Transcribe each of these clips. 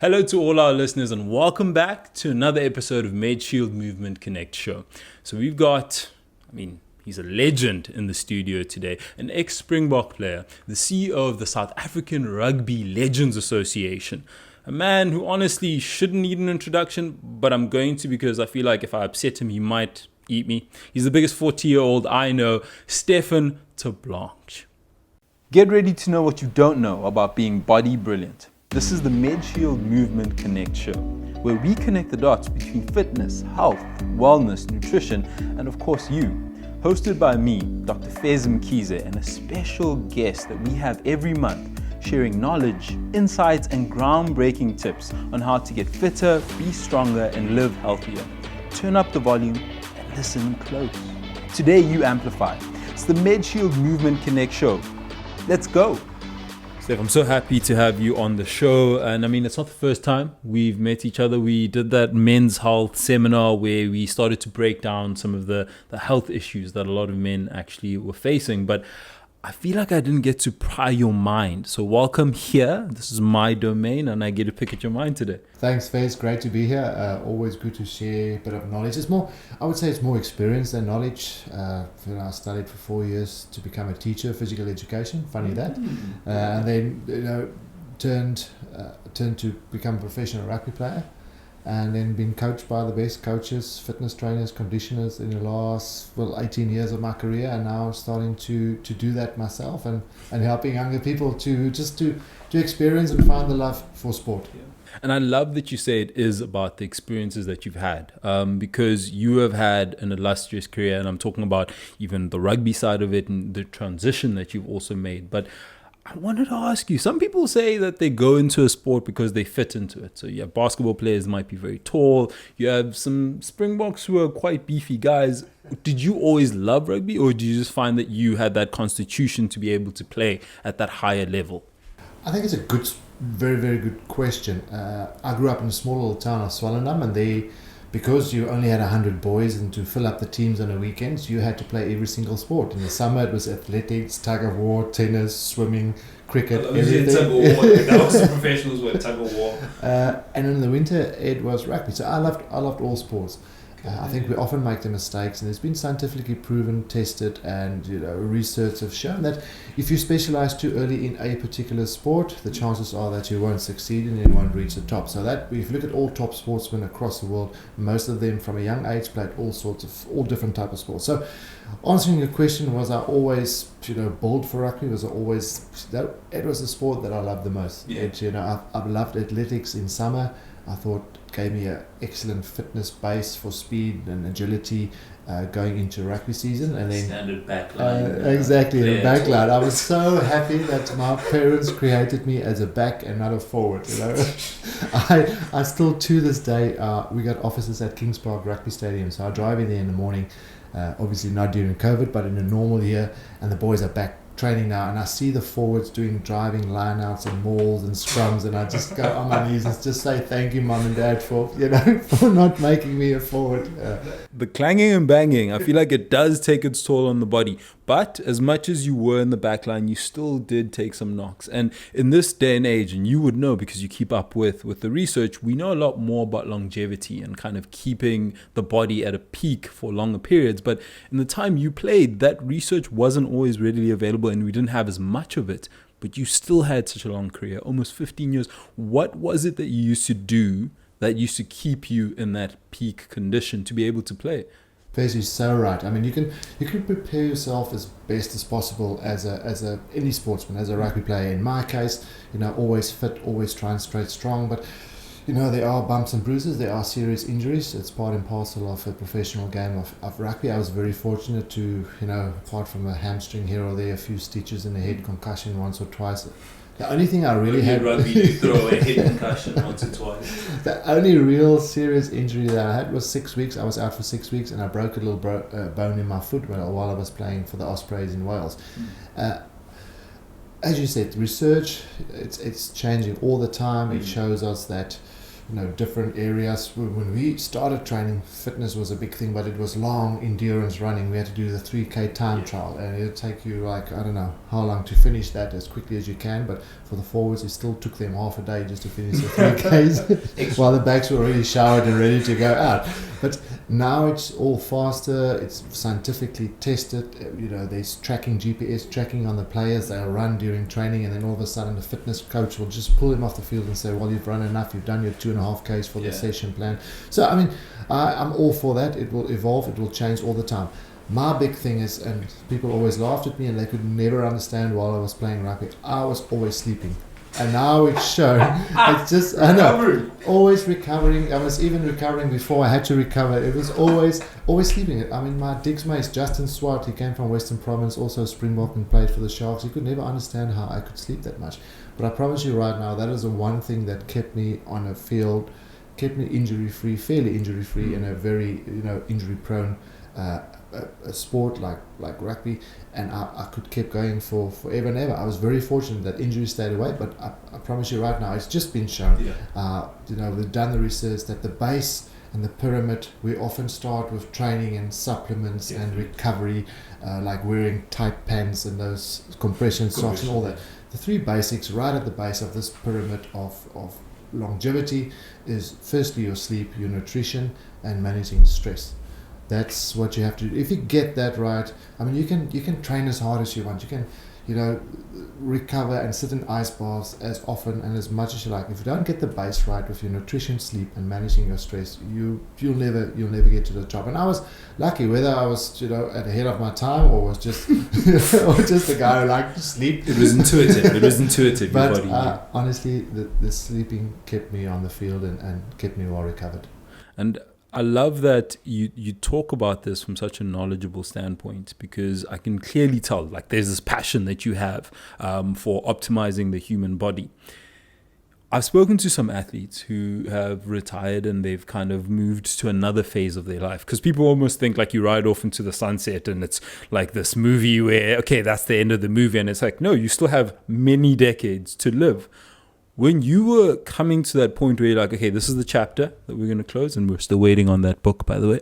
Hello to all our listeners and welcome back to another episode of Medshield Movement Connect show. So we've got, he's a legend in the studio today, an ex-Springbok player, the CEO of the South African Rugby Legends Association, a man who honestly shouldn't need an introduction, but I'm going to because I feel like if I upset him, he might eat me. He's the biggest 40-year-old I know, Stefan Terblanche. Get ready to know what you don't know about being body brilliant. This is the Medshield Movement Connect show, where we connect the dots between fitness, health, wellness, nutrition, and of course you. Hosted by me, Dr. Fez Mkhize, and a special guest that we have every month, sharing knowledge, insights, and groundbreaking tips on how to get fitter, be stronger, and live healthier. Turn up the volume and listen close. Today you amplify. It's the Medshield Movement Connect show. Let's go. Steph, I'm so happy to have you on the show. And it's not the first time we've met each other. We did that men's health seminar where we started to break down some of the health issues that a lot of men actually were facing. But I feel like I didn't get to pry your mind. So welcome here. This is my domain and I get to pick at your mind today. Thanks, Fez. Great to be here. Always good to share a bit of knowledge. I would say it's more experience than knowledge. I studied for 4 years to become a teacher of physical education. Funny that. And then, turned to become a professional rugby player. And then been coached by the best coaches, fitness trainers, conditioners in the last 18 years of my career, and now starting to do that myself and helping younger people to experience and find the love for sport. Yeah. And I love that you say it is about the experiences that you've had, because you have had an illustrious career, and I'm talking about even the rugby side of it and the transition that you've also made. But I wanted to ask you, some people say that they go into a sport because they fit into it. So you have basketball players might be very tall. You have some Springboks who are quite beefy guys. Did you always love rugby, or did you just find that you had that constitution to be able to play at that higher level? I think it's a very, very good question. I grew up in a small little town of Swellendam, and because you only had 100 boys and to fill up the teams on the weekends, you had to play every single sport. In the summer, it was athletics, tug of war, tennis, swimming, cricket, everything. Tug of war. That was the professionals were tug of war. And in the winter, it was rugby. So I loved all sports. I think we often make the mistakes, and it's been scientifically proven, tested, and research have shown that if you specialize too early in a particular sport, the chances are that you won't succeed and you won't reach the top. So that if you look at all top sportsmen across the world, most of them from a young age played all different types of sports. So answering your question, was I always bold for rugby? It was a sport that I loved the most. Yeah. I've loved athletics in summer. I thought it gave me an excellent fitness base for speed and agility going into rugby season. And then standard backline. Exactly, the backline. I was so happy that my parents created me as a back and not a forward. I still to this day, we got offices at Kings Park Rugby Stadium, so I drive in there in the morning. Obviously not during COVID, but in a normal year, and the boys are back training now, and I see the forwards doing driving lineouts and mauls and scrums, and I just go on my knees and just say thank you, mum and dad, for for not making me a forward. The clanging and banging, I feel like it does take its toll on the body. But as much as you were in the back line, you still did take some knocks. And in this day and age, and you would know because you keep up with the research, we know a lot more about longevity and kind of keeping the body at a peak for longer periods. But in the time you played, that research wasn't always readily available and we didn't have as much of it. But you still had such a long career, almost 15 years. What was it that you used to do that used to keep you in that peak condition to be able to play? Fez is so right. You can prepare yourself as best as possible as any sportsman, as a rugby player. In my case, always fit, always try and stay strong. But there are bumps and bruises. There are serious injuries. It's part and parcel of a professional game of rugby. I was very fortunate to, apart from a hamstring here or there, a few stitches in the head, concussion once or twice. The only thing I really had... rugby, you throw a head concussion once or twice. The only real serious injury that I had was 6 weeks. I was out for 6 weeks and I broke a little bone in my foot while I was playing for the Ospreys in Wales. As you said, research, it's changing all the time. It shows us that different areas. When we started training, fitness was a big thing, but it was long endurance running. We had to do the 3K time trial, and it would take you I don't know how long to finish that as quickly as you can. But for the forwards, it still took them half a day just to finish the 3Ks, while the backs were already showered and ready to go out. But now it's all faster. It's scientifically tested. There's GPS tracking on the players. They'll run during training, and then all of a sudden the fitness coach will just pull them off the field and say, well, you've run enough. You've done your 2.5Ks for the session plan. So, I'm all for that. It will evolve. It will change all the time. My big thing is, and people always laughed at me and they could never understand while I was playing rugby, I was always sleeping. And now it's shown. It's just, I know, always recovering. I was even recovering before I had to recover. It was always sleeping. My Diggs mate, Justin Swart, he came from Western Province, also Springbok, and played for the Sharks. He could never understand how I could sleep that much. But I promise you right now, that is the one thing that kept me on a field, kept me injury-free, fairly injury-free in a very, injury-prone a sport like rugby, and I could keep going for forever and ever. I was very fortunate that injuries stayed away, but I promise you right now, it's just been shown. We've done the research that the base and the pyramid, we often start with training and supplements and recovery, like wearing tight pants and those compression socks and all that. The three basics right at the base of this pyramid of longevity is firstly your sleep, your nutrition, and managing stress. That's what you have to do. If you get that right, you can train as hard as you want. You can, recover and sit in ice baths as often and as much as you like. If you don't get the base right with your nutrition, sleep, and managing your stress, you'll never get to the top. And I was lucky, whether I was at the head of my time or was just or just a guy who liked to sleep. It was intuitive. But honestly, the sleeping kept me on the field and kept me well recovered. And I love that you talk about this from such a knowledgeable standpoint, because I can clearly tell there's this passion that you have for optimizing the human body. I've spoken to some athletes who have retired and they've kind of moved to another phase of their life, because people almost think you ride off into the sunset and it's like this movie where, okay, that's the end of the movie. And it's no, you still have many decades to live. When you were coming to that point where you're okay, this is the chapter that we're going to close, and we're still waiting on that book, by the way.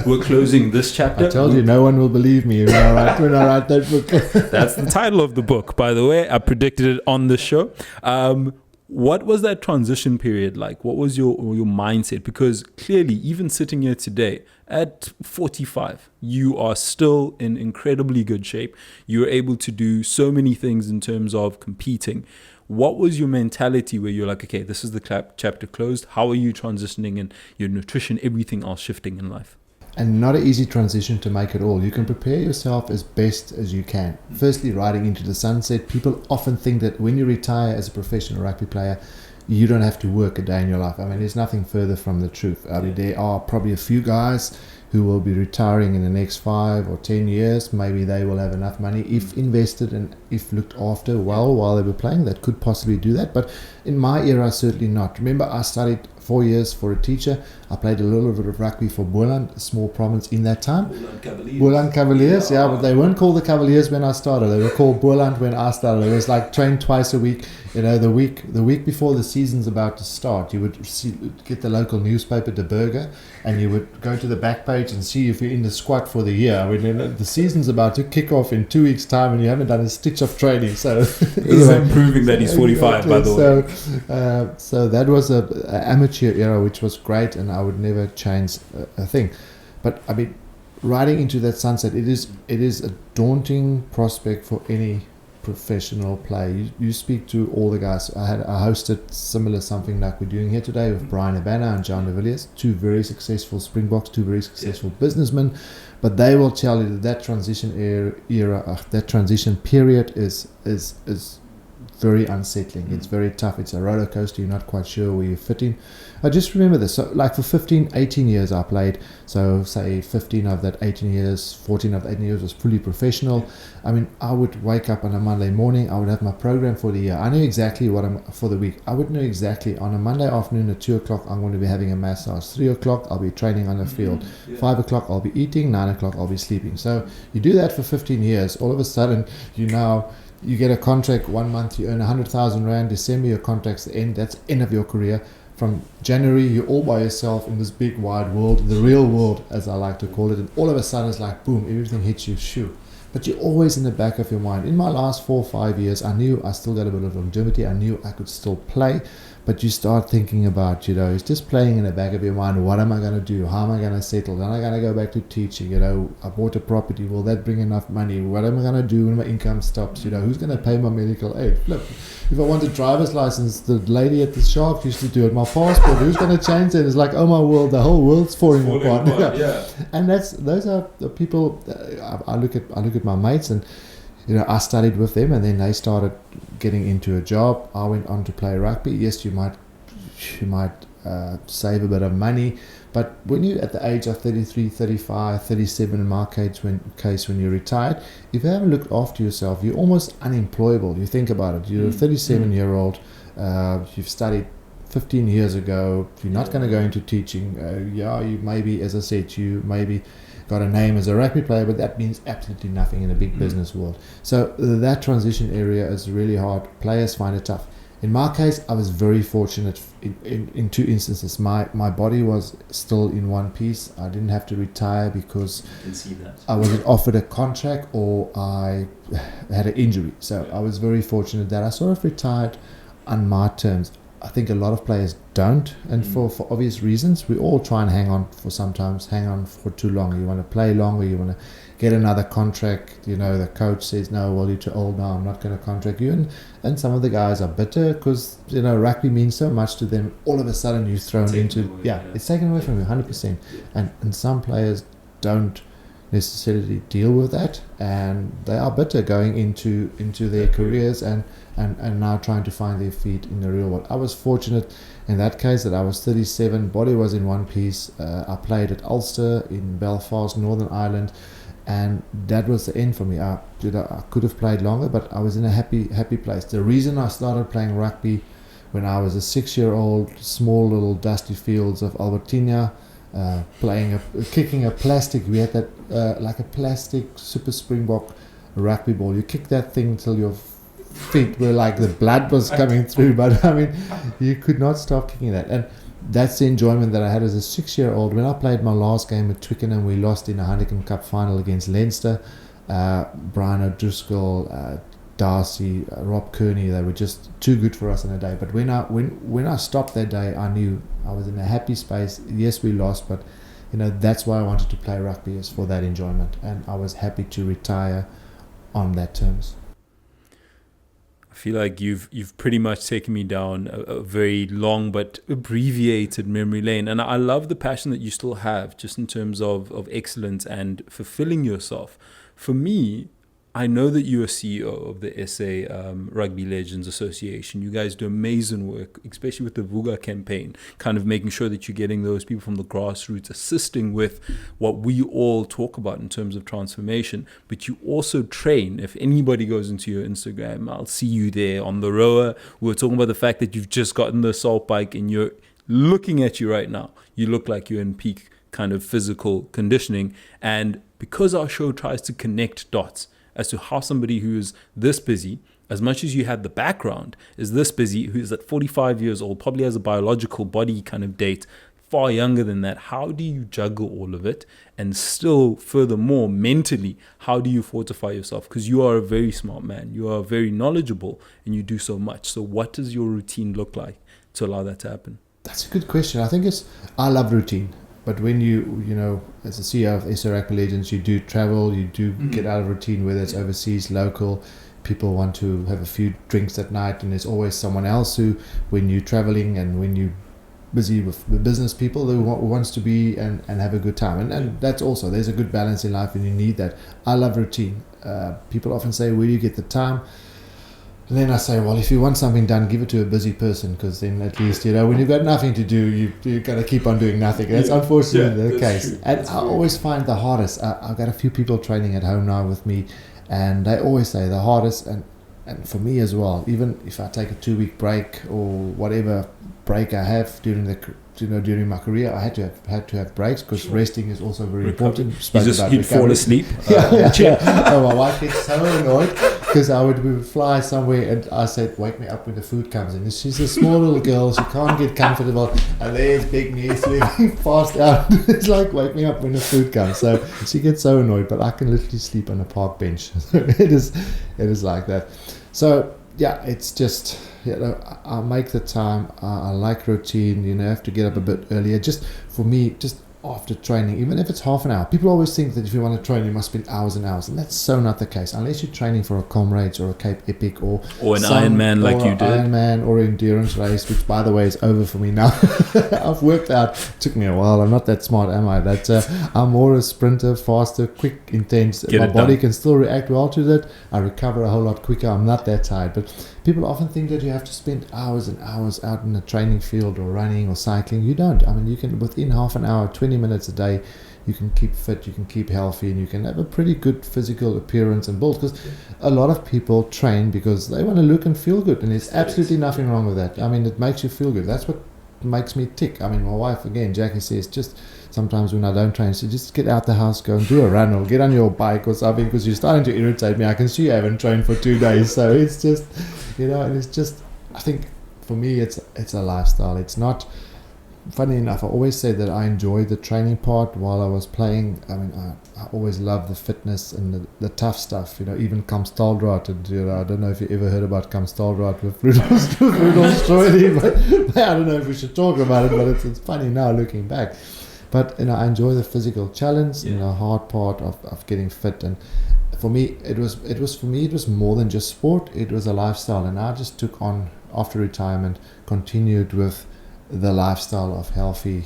We're closing this chapter. I told you, no one will believe me when I write that book. That's the title of the book, by the way. I predicted it on the show. What was that transition period like? What was your mindset? Because clearly, even sitting here today at 45, you are still in incredibly good shape. You're able to do so many things in terms of competing. What was your mentality where you're okay, this is the chapter closed? How are you transitioning in your nutrition, everything else shifting in life? And not an easy transition to make at all. You can prepare yourself as best as you can. Firstly, riding into the sunset. People often think that when you retire as a professional rugby player, you don't have to work a day in your life. There's nothing further from the truth. There are probably a few guys who will be retiring in the next 5 or 10 years. Maybe they will have enough money, if invested and if looked after well while they were playing, that could possibly do that. But in my era, certainly not. Remember, I studied 4 years for a teacher. I played a little bit of rugby for Boland, a small province in that time. Boland Cavaliers, yeah, but they weren't called the Cavaliers when I started. They were called Boland when I started. It was trained twice a week. The week before the season's about to start, you would get the local newspaper, De Burger, and you would go to the back page and see if you're in the squad for the year. The season's about to kick off in 2 weeks' time, and you haven't done a stitch of training. So this is proving that he's 45, by the way. So that was an amateur era, which was great, and I would never change a thing. But riding into that sunset, it is a daunting prospect for any professional play. You speak to all the guys. I hosted similar something like we're doing here today with Brian Abana and John de Villiers, two very successful Springboks, two very successful businessmen, but they will tell you that transition era, that transition period is very unsettling. It's very tough. It's a roller coaster. You're not quite sure where you fit in. I just remember this. So for 15, 18 years I played. So say 15 of that 18 years, 14 of the 18 years was fully professional. I would wake up on a Monday morning. I would have my program for the year. I knew exactly what I'm for the week. I would know exactly on a Monday afternoon at 2 o'clock, I'm going to be having a massage. 3 o'clock, I'll be training on the field. 5 o'clock, I'll be eating. 9 o'clock, I'll be sleeping. So you do that for 15 years. All of a sudden, you get a contract 1 month, you earn 100,000 Rand. December, your contract's the end. That's end of your career. from January, you're all by yourself in this big wide world, the real world, as I like to call it, and all of a sudden it's like, boom, everything hits you, shoo. But you're always in the back of your mind. In my last 4 or 5 years, I knew I still got a bit of longevity. I knew I could still play. But you start thinking about, it's just playing in the back of your mind. What am I going to do? How am I going to settle? Then I'm going to go back to teaching. I bought a property. Will that bring enough money? What am I going to do when my income stops? Who's going to pay my medical aid? Flip. If I want a driver's license, the lady at the shop used to do it. My passport, who's going to change it? It's like, oh my world, the whole world's falling apart. Yeah. And those are the people. I look at my mates, and I studied with them, and then they started getting into a job. I went on to play rugby. Yes, you might save a bit of money, but when you're at the age of 33, 35, 37 in my case, when you're retired, if you haven't looked after yourself, you're almost unemployable. You think about it. You're a 37-year-old. You've studied 15 years ago. You're not going to go into teaching. You maybe, as I said, you maybe got a name as a rugby player, but that means absolutely nothing in a big business world. So that transition area is really hard. Players find it tough. In my case, I was very fortunate in two instances. My body was still in one piece. I didn't have to retire because I can see that. I wasn't offered a contract or I had an injury. So I was very fortunate that I sort of retired on my terms. I think a lot of players don't, and for obvious reasons. We all try and hang on for too long. You want to play longer, you want to get another contract. The coach says, no, well, you're too old now, I'm not going to contract you. And some of the guys are bitter because, rugby means so much to them. All of a sudden you're thrown into, it's taken away from you 100%. And some players don't necessarily deal with that, and they are bitter going into their careers and now trying to find their feet in the real world. I was fortunate in that case that I was 37, body was in one piece. I played at Ulster in Belfast, Northern Ireland, and that was the end for me. I could have played longer, but I was in a happy place. The reason I started playing rugby when I was a 6-year-old, small little dusty fields of Albertina, kicking a plastic. We had that like a plastic Super Springbok rugby ball. You kick that thing till your feet were like the blood was coming through, but I mean, you could not stop kicking that. And that's the enjoyment that I had as a 6-year-old. When I played my last game at Twickenham, we lost in a Heineken Cup final against Leinster. Brian O'Driscoll, Darcy, Rob Kearney, they were just too good for us on a day. But when I stopped that day, I knew I was in a happy space. Yes, we lost, but that's why I wanted to play rugby, is for that enjoyment, and I was happy to retire on that terms. I feel like you've pretty much taken me down a very long but abbreviated memory lane, and I love the passion that you still have just in terms of excellence and fulfilling yourself. For me, I know that you're CEO of the SA Rugby Legends Association. You guys do amazing work, especially with the VUGA campaign, kind of making sure that you're getting those people from the grassroots, assisting with what we all talk about in terms of transformation. But you also train. If anybody goes into your Instagram, I'll see you there on the rower. We were talking about the fact that you've just gotten the assault bike, and you're looking at you right now. You look like you're in peak kind of physical conditioning. And because our show tries to connect dots as to how somebody who is this busy, as much as you had the background, is this busy, who is at 45 years old, probably has a biological body kind of date, far younger than that. How do you juggle all of it? And still, furthermore, mentally, how do you fortify yourself? Because you are a very smart man. You are very knowledgeable, and you do so much. So what does your routine look like to allow that to happen? That's a good question. I think I love routine. But when you as a CEO of SA Rugby Legends, you do travel, you do get out of routine, whether it's overseas, local. People want to have a few drinks at night, and there's always someone else who, when you're traveling and when you're busy with the business people, who wants to be and have a good time. And that's also, there's a good balance in life, and you need that. I love routine. People often say, where do you get the time? And then I say, well, if you want something done, give it to a busy person, because then at least, when you've got nothing to do, you got to keep on doing nothing. That's unfortunately the case. True. And I always find the hardest. I've got a few people training at home now with me, and they always say the hardest, and for me as well, even if I take a 2-week break or whatever break I have during the during my career, I had to have breaks because resting is also very important. You'd fall asleep. Oh, my wife gets so annoyed because we would fly somewhere and I said, wake me up when the food comes in. And she's a small little girl, she can't get comfortable, and there's big me sleeping fast out. It's like, wake me up when the food comes. So she gets so annoyed, but I can literally sleep on a park bench. It is like that. So yeah, it's just, I make the time. I like routine. I have to get up a bit earlier. Just for me, just after training, even if it's half an hour. People always think that if you want to train, you must spend hours and hours, and that's so not the case. Unless you're training for a Comrades or a Cape Epic or an Ironman like you did. Ironman or endurance race, which by the way is over for me now. I've worked out. It took me a while. I'm not that smart, am I? I'm more a sprinter, faster, quick, intense. My body can still react well to that. I recover a whole lot quicker. I'm not that tired, but people often think that you have to spend hours and hours out in the training field or running or cycling. You don't. I mean, you can, within half an hour, 20 minutes a day, you can keep fit, you can keep healthy, and you can have a pretty good physical appearance and build. Because a lot of people train because they want to look and feel good, and there's absolutely nothing wrong with that. I mean, it makes you feel good. That's what makes me tick. I mean, my wife, again, Jackie, says just sometimes when I don't train, so just get out the house, go and do a run or get on your bike or something, because you're starting to irritate me. I can see you haven't trained for 2 days. So it's just, and it's just, I think for me, it's a lifestyle. It's not, funny enough, I always say that I enjoyed the training part while I was playing. I mean, I always loved the fitness and the tough stuff, even Kamstaldraad. And, I don't know if you ever heard about Kamstaldraad with Rudolf Stroili, but I don't know if we should talk about it, but it's funny now looking back. But, I enjoy the physical challenge and the hard part of getting fit. And for me, it was more than just sport. It was a lifestyle. And I just took on, after retirement, continued with the lifestyle of healthy,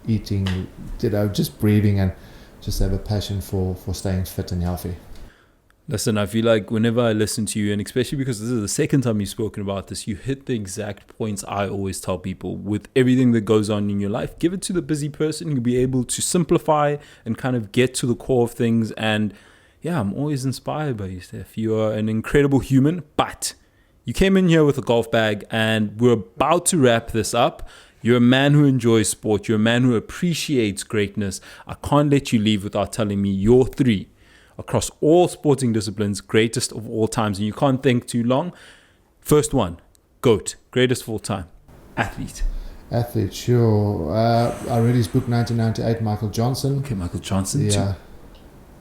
eating, just breathing, and just have a passion for staying fit and healthy. Listen, I feel like whenever I listen to you, and especially because this is the second time you've spoken about this, you hit the exact points I always tell people. With everything that goes on in your life, give it to the busy person. You'll be able to simplify and kind of get to the core of things. And yeah, I'm always inspired by you, Steph. You are an incredible human, but you came in here with a golf bag, and we're about to wrap this up. You're a man who enjoys sport. You're a man who appreciates greatness. I can't let you leave without telling me your 3 across all sporting disciplines, greatest of all times. And you can't think too long. First one, GOAT, greatest of all time. Athlete, sure. I read his book 1998, Michael Johnson. Okay, Michael Johnson. Yeah.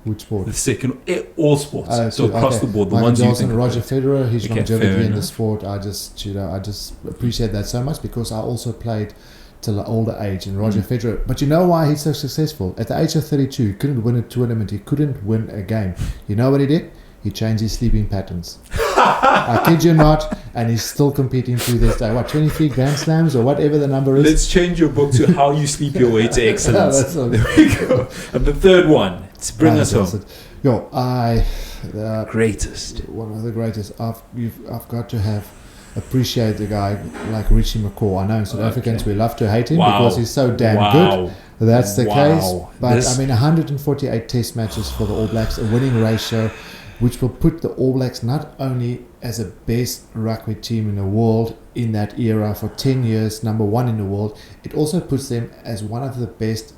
Which sport? The second, all sports. So across the board, the Michael ones Johnson, you think Roger Federer, his longevity in the enough. sport. I just appreciate that so much, because I also played till an older age, and Roger Federer. But you know why he's so successful? At the age of 32, he couldn't win a tournament. He couldn't win a game. You know what he did? He changed his sleeping patterns. I kid you not, and he's still competing to this day. 23 Grand Slams or whatever the number is? Let's change your book to How You Sleep Your Way to Excellence. There we go. And the third one, bring us home. Greatest. One of the greatest. I've got to appreciate the guy like Richie McCaw. I know in South Africans we love to hate him because he's so damn good. That's the case. But 148 test matches for the All Blacks, a winning ratio, which will put the All Blacks not only as a best rugby team in the world in that era for 10 years, number 1 in the world, it also puts them as one of the best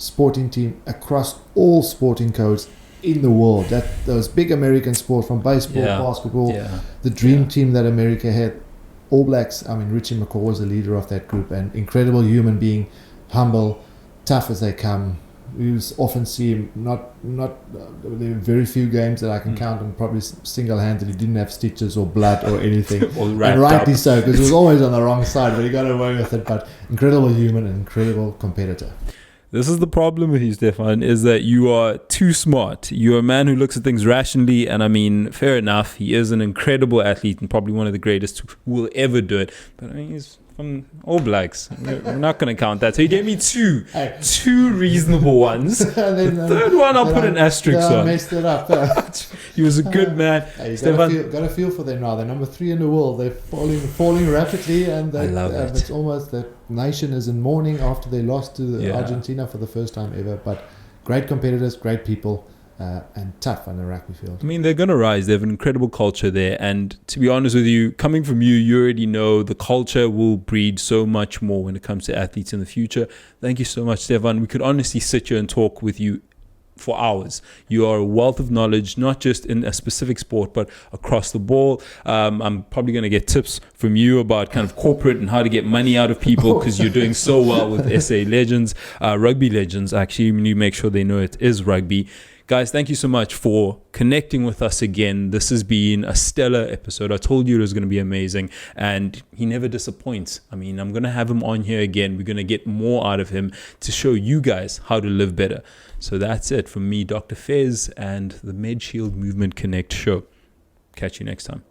sporting team across all sporting codes in the world. Those big American sports, from baseball, basketball, the dream team that America had, All Blacks. Richie McCaw was the leader of that group, and incredible human being, humble, tough as they come. You often see him there are very few games that I can count on, probably single-handedly didn't have stitches or blood or anything. And rightly so, because he was always on the wrong side, but he got away with it. But incredible human and incredible competitor. This is the problem with you, Stefan, is that you are too smart. You're a man who looks at things rationally, and fair enough, he is an incredible athlete and probably one of the greatest who will ever do it. But he's from All Blacks. We're not going to count that. So he gave me two reasonable ones. The third one I'll put an asterisk on. I messed it up. He was a good man. You got to feel for them now. They're number 3 in the world. They're falling rapidly, and I love it. It's almost the nation is in mourning after they lost to Argentina for the first time ever. But great competitors, great people, and tough on the rugby field. I mean, they're going to rise. They have an incredible culture there. And to be honest with you, coming from you, you already know the culture will breed so much more when it comes to athletes in the future. Thank you so much, Stefan. We could honestly sit here and talk with you for hours. You are a wealth of knowledge, not just in a specific sport, but across the ball. I'm probably going to get tips from you about kind of corporate and how to get money out of people, because you're doing so well with SA Legends, Rugby Legends. Actually, you make sure they know it is rugby. Guys, thank you so much for connecting with us again. This has been a stellar episode. I told you it was going to be amazing, and he never disappoints. I mean, I'm going to have him on here again. We're going to get more out of him to show you guys how to live better. So that's it from me, Dr. Fez, and the Medshield Movement Connect show. Catch you next time.